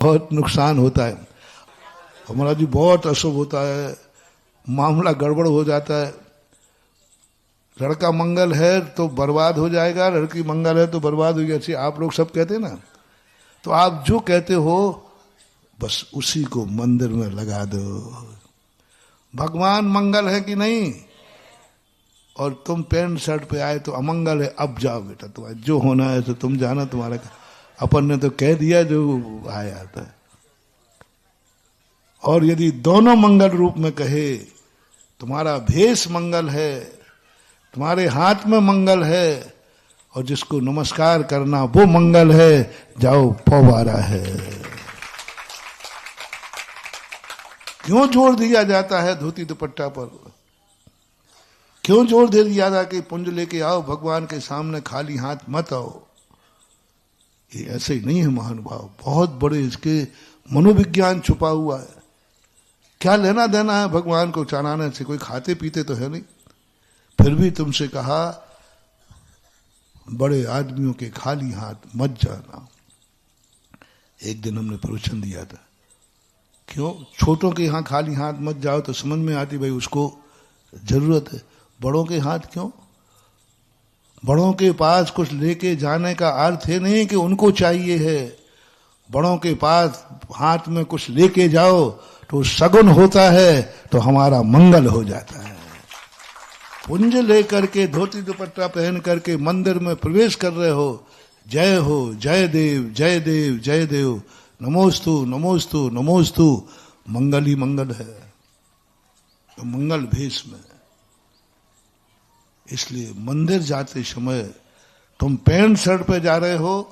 बहुत नुकसान होता है हमारा जी, बहुत अशुभ होता है, मामला गड़बड़ हो जाता है। लड़का मंगल है तो बर्बाद हो जाएगा, लड़की मंगल है तो बर्बाद हो जाएगी, आप लोग सब कहते हैं ना। तो आप जो कहते हो बस उसी को मंदिर में लगा दो। भगवान मंगल है कि नहीं, और तुम पैंट शर्ट पे आए तो अमंगल है, अब जाओ बेटा, तुम्हारा जो होना है तो तुम जाना, तुम्हारा अपन ने तो कह दिया जो आया था। और यदि दोनों मंगल रूप में कहे, तुम्हारा भेष मंगल है, तुम्हारे हाथ में मंगल है, और जिसको नमस्कार करना वो मंगल है, जाओ फौवारा है। क्यों जोर दिया जाता है धोती दुपट्टा पर? क्यों जोर दे दिया जाता कि पुंज लेके आओ, भगवान के सामने खाली हाथ मत आओ? ये ऐसे ही नहीं है महानुभाव, बहुत बड़े इसके मनोविज्ञान छुपा हुआ है। क्या लेना देना है भगवान को चढ़ाने से? कोई खाते पीते तो है नहीं। फिर भी तुमसे कहा बड़े आदमियों के खाली हाथ मत जाना। एक दिन हमने प्रवचन दिया था, क्यों छोटों के यहाँ खाली हाथ मत जाओ, तो समझ में आती भाई उसको जरूरत है। बड़ों के हाथ क्यों? बड़ों के पास कुछ लेके जाने का अर्थ है नहीं कि उनको चाहिए है। बड़ों के पास हाथ में कुछ लेके जाओ तो सगुन होता है, तो हमारा मंगल हो जाता है। पुंज लेकर के धोती दुपट्टा पहन करके मंदिर में प्रवेश कर रहे हो, जय हो, जय देव, जय देव, जय देव, नमोस्तु नमोस्तु नमोस्तु, मंगल ही मंगल है, तो मंगल भेष में। इसलिए मंदिर जाते समय तुम पैंट शर्ट पे जा रहे हो,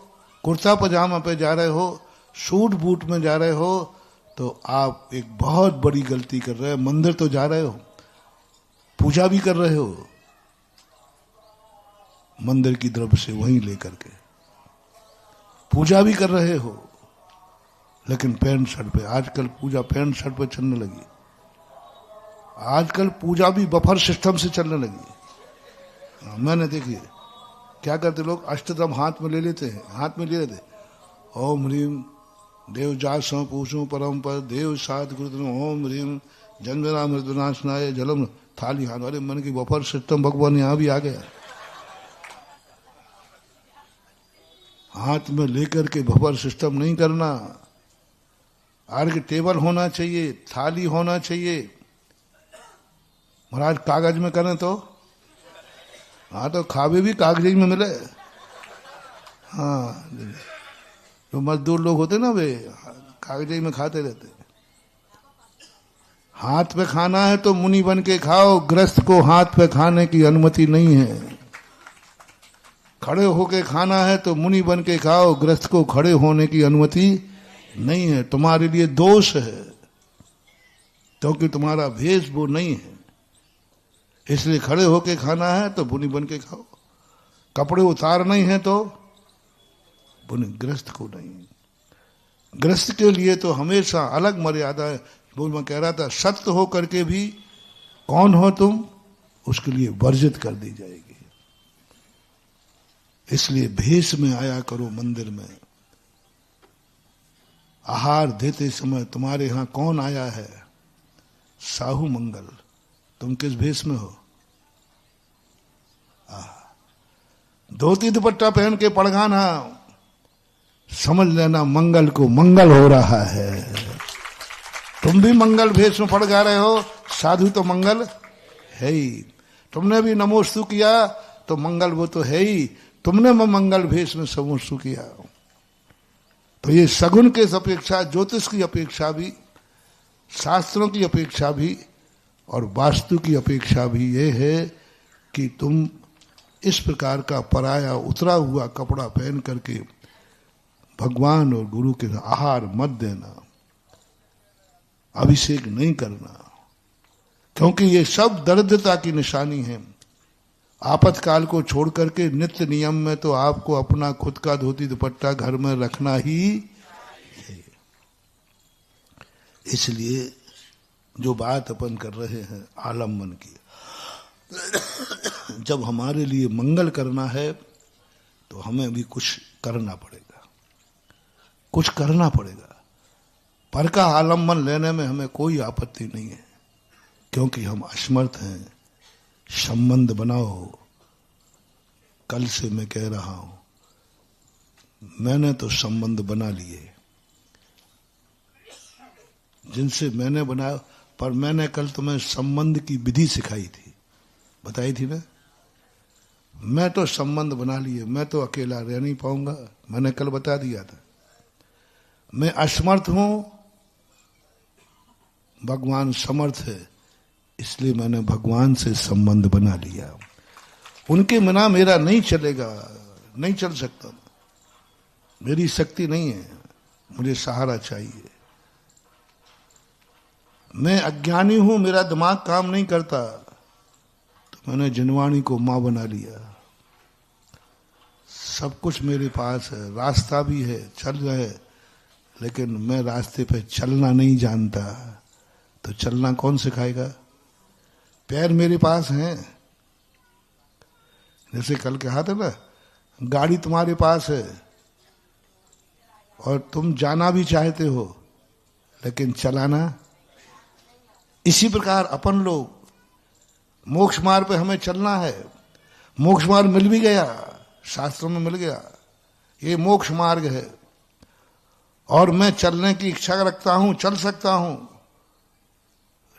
कुर्ता पजामा पे जा रहे हो, सूट बूट में जा रहे हो, तो आप एक बहुत बड़ी गलती कर रहे हो। मंदिर तो जा रहे हो, पूजा भी कर रहे हो मंदिर की द्रव्य से वहीं लेकर के, पूजा भी कर रहे हो, लेकिन पैंट शर्ट पे। आजकल पूजा पैंट शर्ट पे चलने लगी, आजकल पूजा भी बफर सिस्टम से चलने लगी। मैंने देखिए क्या करते लोग, अष्टदम हाथ में ले लेते हैं, हाथ में ले लेते, ओम ह्रीम देव जासों पूछूं परम पर देव साध गुरु, ओम ह्रीम जंगरा मृदुनाशनाय जलम, थाली हाथ वाले। मन की बफर सिस्टम भगवान यहां भी आ गया। हाथ में लेकर के बफर सिस्टम नहीं करना। आगे टेबल होना चाहिए, थाली होना चाहिए। महाराज कागज में करें तो, हाँ तो खावे भी कागज में मिले। हाँ जो मजदूर लोग होते ना वे कागज में खाते रहते। हाथ पे खाना है तो मुनि बन के खाओ, गृहस्थ को हाथ पे खाने की अनुमति नहीं है। खड़े होके खाना है तो मुनि बन के खाओ, गृहस्थ को खड़े होने की अनुमति नहीं है। तुम्हारे लिए दोष है क्योंकि तुम्हारा भेष वो नहीं है, इसलिए खड़े होके खाना है तो मुनि बन के खाओ। कपड़े उतारना ही है तो मुनि, गृहस्थ को नहीं। गृहस्थ के लिए तो हमेशा अलग मर्यादा है। वो मैं कह रहा था, सत्य हो करके भी कौन हो तुम, उसके लिए वर्जित कर दी जाएगी। इसलिए भेष में आया करो मंदिर में। आहार देते समय तुम्हारे यहां कौन आया है? साहू मंगल। तुम किस भेष में हो? धोती दुपट्टा पहन के पड़गाना, समझ लेना मंगल को मंगल हो रहा है। तुम भी मंगल भेष में पड़ जा रहे हो, साधु तो मंगल है ही। तुमने भी नमोस्तु किया तो मंगल वो तो है ही, तुमने मंगल भेष में समोस्तु किया। तो ये सगुन के अपेक्षा, ज्योतिष की अपेक्षा भी, शास्त्रों की अपेक्षा भी और वास्तु की अपेक्षा भी ये है कि तुम इस प्रकार का पराया उतरा हुआ कपड़ा पहन करके भगवान और गुरु के आहार मत देना, अभिषेक नहीं करना, क्योंकि ये सब दरिद्रता की निशानी है। आपातकाल को छोड़ करके नित्य नियम में तो आपको अपना खुद का धोती दुपट्टा घर में रखना ही है। इसलिए जो बात अपन कर रहे हैं आलम्बन की, जब हमारे लिए मंगल करना है तो हमें भी कुछ करना पड़ेगा, कुछ करना पड़ेगा। पर का आलम्बन लेने में हमें कोई आपत्ति नहीं है, क्योंकि हम असमर्थ हैं। संबंध बनाओ। कल से मैं कह रहा हूं, मैंने तो संबंध बना लिए जिनसे मैंने बनाया, पर मैंने कल तुम्हें संबंध की विधि सिखाई थी, बताई थी ना। मैं तो संबंध बना लिए, मैं तो अकेला रह नहीं पाऊंगा, मैंने कल बता दिया था। मैं असमर्थ हूं, भगवान समर्थ है, इसलिए मैंने भगवान से संबंध बना लिया। उनके बिना मेरा नहीं चलेगा, नहीं चल सकता, मेरी शक्ति नहीं है, मुझे सहारा चाहिए। मैं अज्ञानी हूं, मेरा दिमाग काम नहीं करता, तो मैंने जिनवाणी को मां बना लिया। सब कुछ मेरे पास है, रास्ता भी है, चल रहे, लेकिन मैं रास्ते पे चलना नहीं जानता, तो चलना कौन सिखाएगा? पैर मेरे पास हैं, जैसे कल कहा था ना, गाड़ी तुम्हारे पास है और तुम जाना भी चाहते हो, लेकिन चलाना। इसी प्रकार अपन लोग मोक्ष मार्ग पे हमें चलना है। मोक्ष मार्ग मिल भी गया, शास्त्रों में मिल गया, ये मोक्ष मार्ग है, और मैं चलने की इच्छा रखता हूं, चल सकता हूं,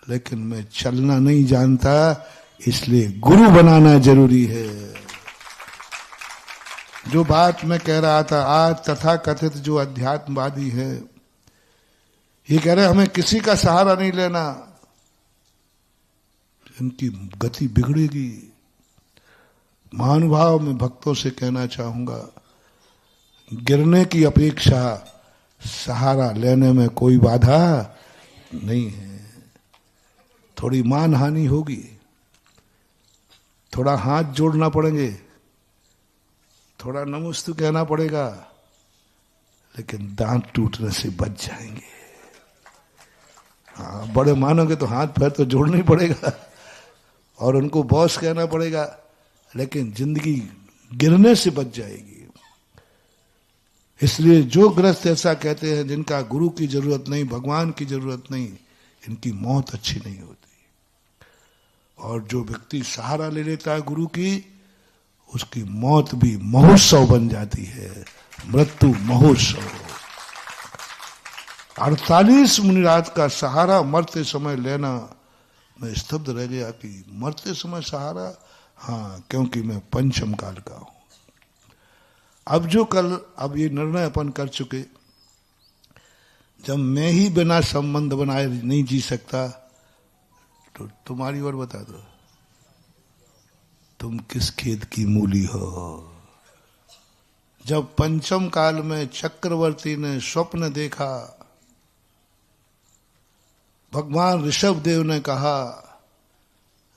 लेकिन मैं चलना नहीं जानता, इसलिए गुरु बनाना जरूरी है। जो बात मैं कह रहा था, आज तथा कथित जो अध्यात्मवादी है, ये कह रहे हमें किसी का सहारा नहीं लेना, इनकी गति बिगड़ेगी। महानुभाव में भक्तों से कहना चाहूंगा, गिरने की अपेक्षा सहारा लेने में कोई बाधा नहीं है। थोड़ी मान हानि होगी, थोड़ा हाथ जोड़ना पड़ेंगे, थोड़ा नमस्तु कहना पड़ेगा, लेकिन दांत टूटने से बच जाएंगे। हाँ, बड़े मानोगे तो हाथ पैर तो जोड़ना ही पड़ेगा और उनको बॉस कहना पड़ेगा, लेकिन जिंदगी गिरने से बच जाएगी। इसलिए जो ग्रस्त ऐसा कहते हैं जिनका गुरु की जरूरत नहीं, भगवान की जरूरत नहीं, इनकी मौत अच्छी नहीं होती। और जो व्यक्ति सहारा ले लेता है गुरु की, उसकी मौत भी महोत्सव बन जाती है, मृत्यु महोत्सव। 48 मुनिराज का सहारा मरते समय लेना, मैं स्तब्ध रह गया कि मरते समय सहारा, हाँ, क्योंकि मैं पंचम काल का हूं। अब ये निर्णय अपन कर चुके, जब मैं ही बिना संबंध बनाए नहीं जी सकता, तो तुम्हारी ओर बता दो, तुम किस खेत की मूली हो? जब पंचम काल में चक्रवर्ती ने स्वप्न देखा, भगवान ऋषभ देव ने कहा,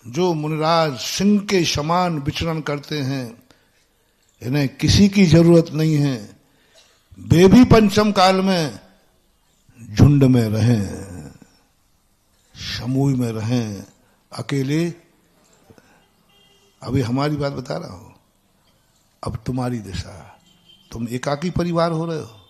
जो मुनिराज सिंह के समान विचरण करते हैं, इन्हें किसी की जरूरत नहीं है, वे भी पंचम काल में झुंड में रहें, समूह में रहें, अकेले। अभी हमारी बात बता रहा हूं, अब तुम्हारी दिशा, तुम एकाकी परिवार हो रहे हो,